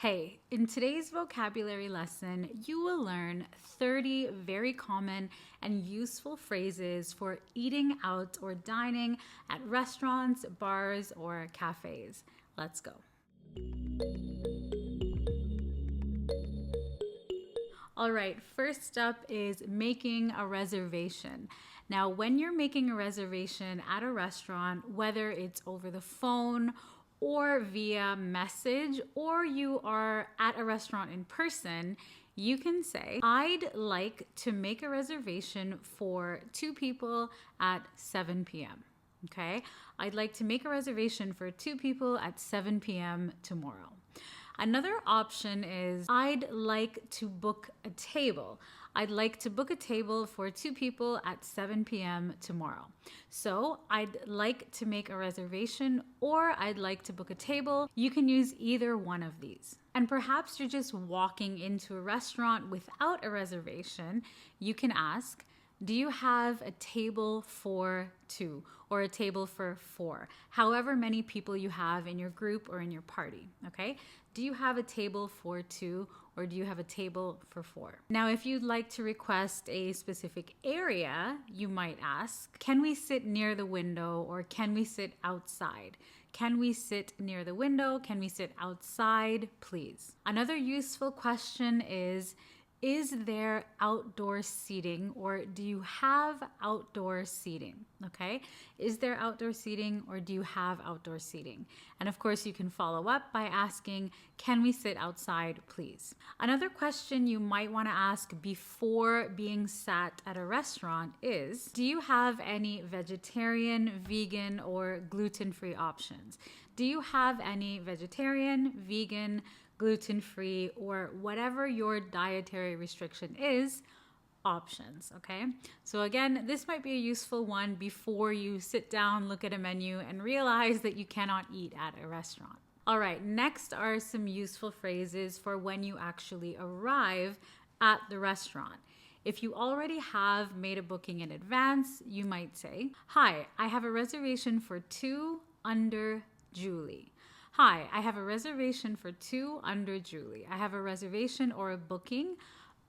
Hey, in today's vocabulary lesson, you will learn 30 very common and useful phrases for eating out or dining at restaurants, bars, or cafes. Let's go. All right, first up is making a reservation. Now, when you're making a reservation at a restaurant, whether it's over the phone or via message, or you are at a restaurant in person, you can say, I'd like to make a reservation for 2 people at 7 p.m. Okay, I'd like to make a reservation for 2 people at 7 p.m. tomorrow. Another option is I'd like to book a table. I'd like to book a table for 2 people at 7 p.m. tomorrow. So I'd like to make a reservation or I'd like to book a table. You can use either one of these. And perhaps you're just walking into a restaurant without a reservation. You can ask, do you have a table for 2 or a table for 4? However many people you have in your group or in your party, okay? Do you have a table for 2 or do you have a table for 4? Now, if you'd like to request a specific area, you might ask, can we sit near the window or can we sit outside? Can we sit near the window? Can we sit outside, please? Another useful question is there outdoor seating or do you have outdoor seating? Okay, is there outdoor seating or do you have outdoor seating? And of course, you can follow up by asking, can we sit outside, please? Another question you might want to ask before being sat at a restaurant is, do you have any vegetarian, vegan, or gluten-free options? Do you have any vegetarian, vegan, gluten-free, or whatever your dietary restriction is, options, okay? So again, this might be a useful one before you sit down, look at a menu, and realize that you cannot eat at a restaurant. All right, next are some useful phrases for when you actually arrive at the restaurant. If you already have made a booking in advance, you might say, hi, I have a reservation for 2 under Julie. Hi, I have a reservation for 2 under Julie. I have a reservation or a booking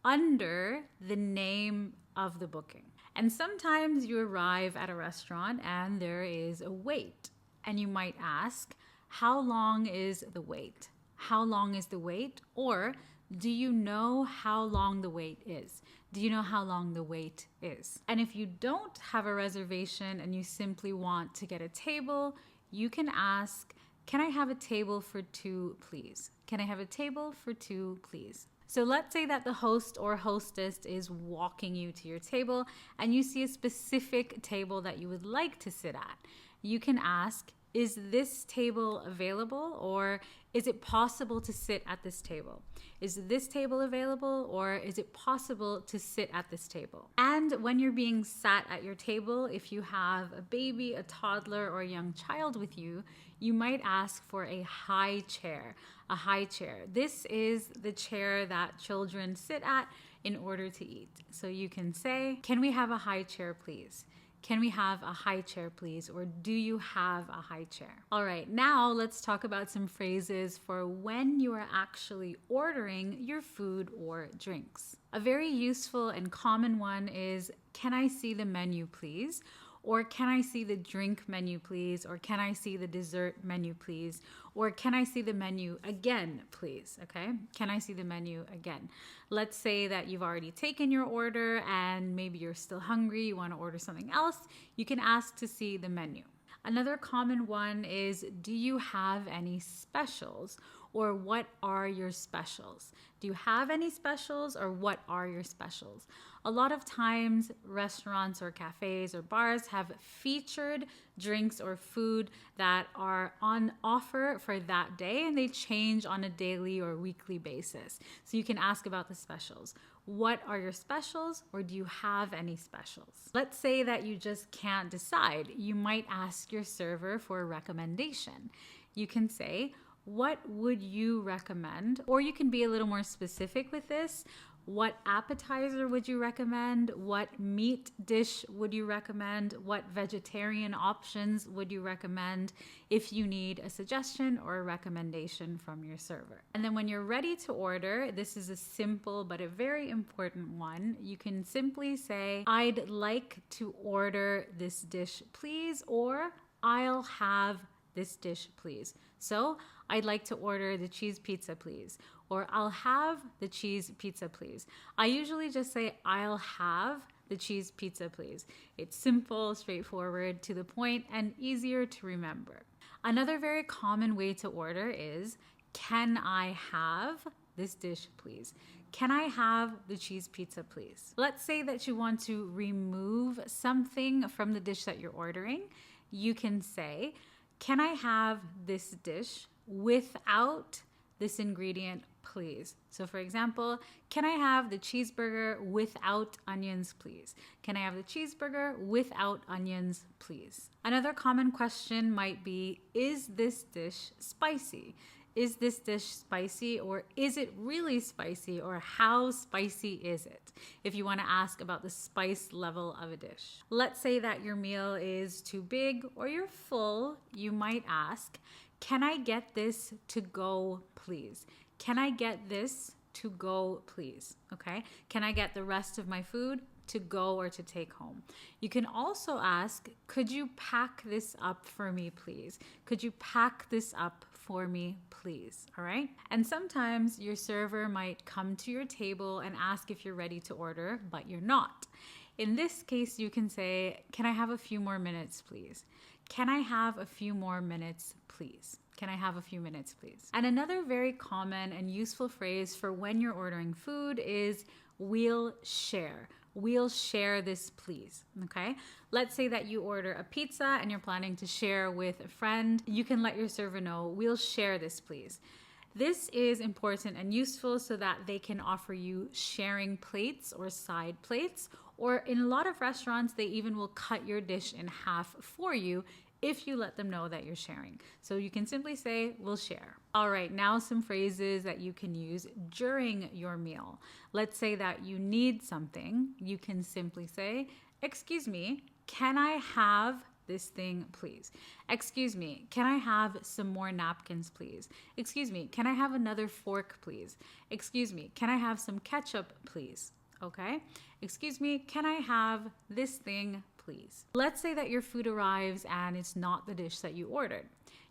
under the name of the booking. And sometimes you arrive at a restaurant and there is a wait. And you might ask, how long is the wait? How long is the wait? Or do you know how long the wait is? Do you know how long the wait is? And if you don't have a reservation and you simply want to get a table, you can ask, can I have a table for 2, please? Can I have a table for 2, please? So let's say that the host or hostess is walking you to your table and you see a specific table that you would like to sit at. You can ask, is this table available or is it possible to sit at this table? Is this table available or is it possible to sit at this table? And when you're being sat at your table, if you have a baby, a toddler, or a young child with you, you might ask for a high chair, a high chair. This is the chair that children sit at in order to eat. So you can say, can we have a high chair, please? Can we have a high chair, please? Or do you have a high chair? All right, now let's talk about some phrases for when you are actually ordering your food or drinks. A very useful and common one is, can I see the menu, please? Or can I see the drink menu, please? Or can I see the dessert menu, please? Or can I see the menu again, please? Okay, can I see the menu again? Let's say that you've already taken your order and maybe you're still hungry, you want to order something else. You can ask to see the menu. Another common one is, do you have any specials? Or what are your specials? Do you have any specials or what are your specials? A lot of times restaurants or cafes or bars have featured drinks or food that are on offer for that day and they change on a daily or weekly basis. So you can ask about the specials. What are your specials or do you have any specials? Let's say that you just can't decide. You might ask your server for a recommendation. You can say, what would you recommend? Or you can be a little more specific with this. What appetizer would you recommend? What meat dish would you recommend? What vegetarian options would you recommend if you need a suggestion or a recommendation from your server? And then when you're ready to order, this is a simple but a very important one. You can simply say, I'd like to order this dish, please, or I'll have this dish, please. So I'd like to order the cheese pizza, please. Or I'll have the cheese pizza, please. I usually just say, I'll have the cheese pizza, please. It's simple, straightforward, to the point, and easier to remember. Another very common way to order is, can I have this dish, please? Can I have the cheese pizza, please? Let's say that you want to remove something from the dish that you're ordering. You can say, can I have this dish without this ingredient, please? So for example, can I have the cheeseburger without onions, please? Can I have the cheeseburger without onions, please? Another common question might be, is this dish spicy? Is this dish spicy, or is it really spicy, or how spicy is it? If you want to ask about the spice level of a dish. Let's say that your meal is too big or you're full, you might ask, can I get this to go, please? Can I get this to go, please? Okay. Can I get the rest of my food to go or to take home? You can also ask, could you pack this up for me, please? Could you pack this up for me, please? All right. And sometimes your server might come to your table and ask if you're ready to order, but you're not. In this case, you can say, can I have a few more minutes, please? Can I have a few more minutes, please? Can I have a few minutes, please? And another very common and useful phrase for when you're ordering food is, we'll share. We'll share this, please. Okay. Let's say that you order a pizza and you're planning to share with a friend. You can let your server know, we'll share this, please. This is important and useful so that they can offer you sharing plates or side plates, or in a lot of restaurants, they even will cut your dish in half for you if you let them know that you're sharing. So you can simply say, we'll share. All right, now some phrases that you can use during your meal. Let's say that you need something. You can simply say, excuse me, can I have this thing, please? Excuse me, can I have some more napkins, please? Excuse me, can I have another fork, please? Excuse me, can I have some ketchup, please? Okay. Excuse me, can I have this thing, please? Let's say that your food arrives and it's not the dish that you ordered.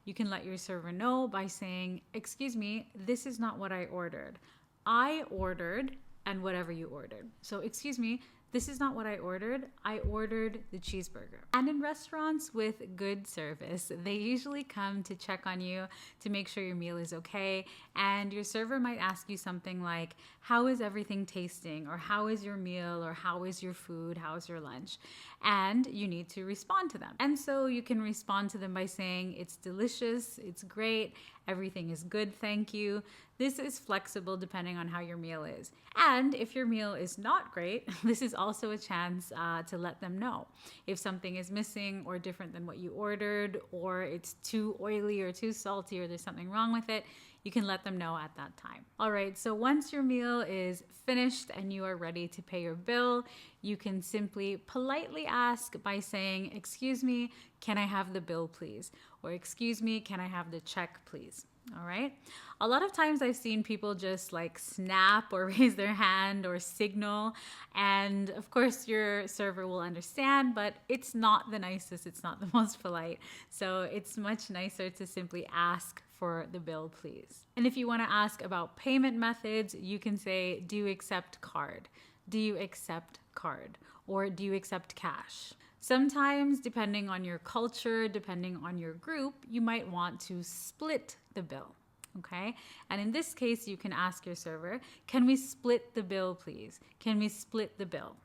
You can let your server know by saying, excuse me, this is not what I ordered. I ordered and whatever you ordered. So excuse me, this is not what I ordered. I ordered the cheeseburger. And in restaurants with good service, they usually come to check on you to make sure your meal is okay. And your server might ask you something like, how is everything tasting? Or how is your meal? Or how is your food? How is your lunch? And you need to respond to them. And so you can respond to them by saying, it's delicious, it's great, everything is good, thank you. This is flexible depending on how your meal is. And if your meal is not great, this is also a chance to let them know. If something is missing or different than what you ordered, or it's too oily or too salty, or there's something wrong with it, you can let them know at that time. All right, so once your meal is finished and you are ready to pay your bill, you can simply politely ask by saying, excuse me, can I have the bill, please? Or excuse me, can I have the check, please? All right. A lot of times I've seen people just like snap or raise their hand or signal. And of course your server will understand, but it's not the nicest. It's not the most polite. So it's much nicer to simply ask for the bill, please. And if you want to ask about payment methods, you can say, do you accept card? Do you accept card? Or do you accept cash? Sometimes, depending on your culture, depending on your group, you might want to split the bill, okay? And in this case, you can ask your server, can we split the bill, please? Can we split the bill?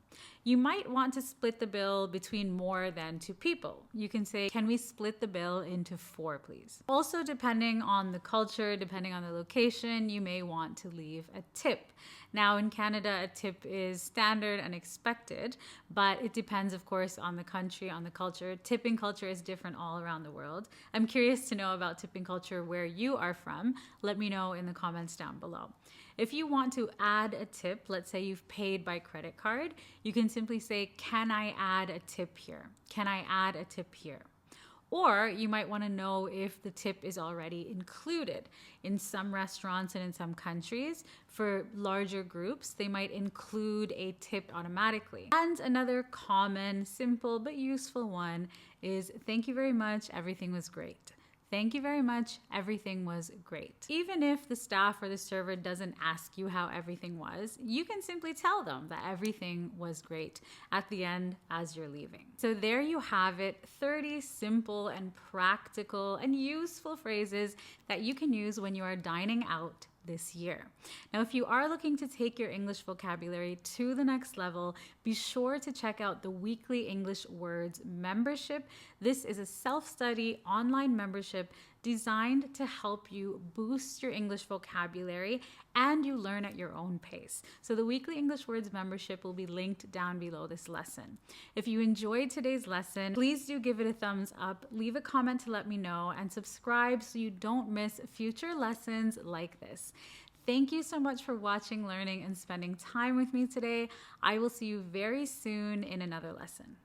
You might want to split the bill between more than 2 people. You can say, can we split the bill into 4, please? Also, depending on the culture, depending on the location, you may want to leave a tip. Now, in Canada, a tip is standard and expected, but it depends, of course, on the country, on the culture. Tipping culture is different all around the world. I'm curious to know about tipping culture where you are from. Let me know in the comments down below. If you want to add a tip, let's say you've paid by credit card, you can simply say, can I add a tip here? Can I add a tip here? Or you might want to know if the tip is already included. In some restaurants and in some countries, for larger groups, they might include a tip automatically. And another common, simple, but useful one is, thank you very much, everything was great. Thank you very much, everything was great. Even if the staff or the server doesn't ask you how everything was, you can simply tell them that everything was great at the end as you're leaving. So there you have it, 30 simple and practical and useful phrases that you can use when you are dining out this year. Now, if you are looking to take your English vocabulary to the next level, be sure to check out the Weekly English Words membership. This is a self-study online membership designed to help you boost your English vocabulary and you learn at your own pace. So the Weekly English Words membership will be linked down below this lesson. If you enjoyed today's lesson, please do give it a thumbs up, leave a comment to let me know, and subscribe so you don't miss future lessons like this. Thank you so much for watching, learning, and spending time with me today. I will see you very soon in another lesson.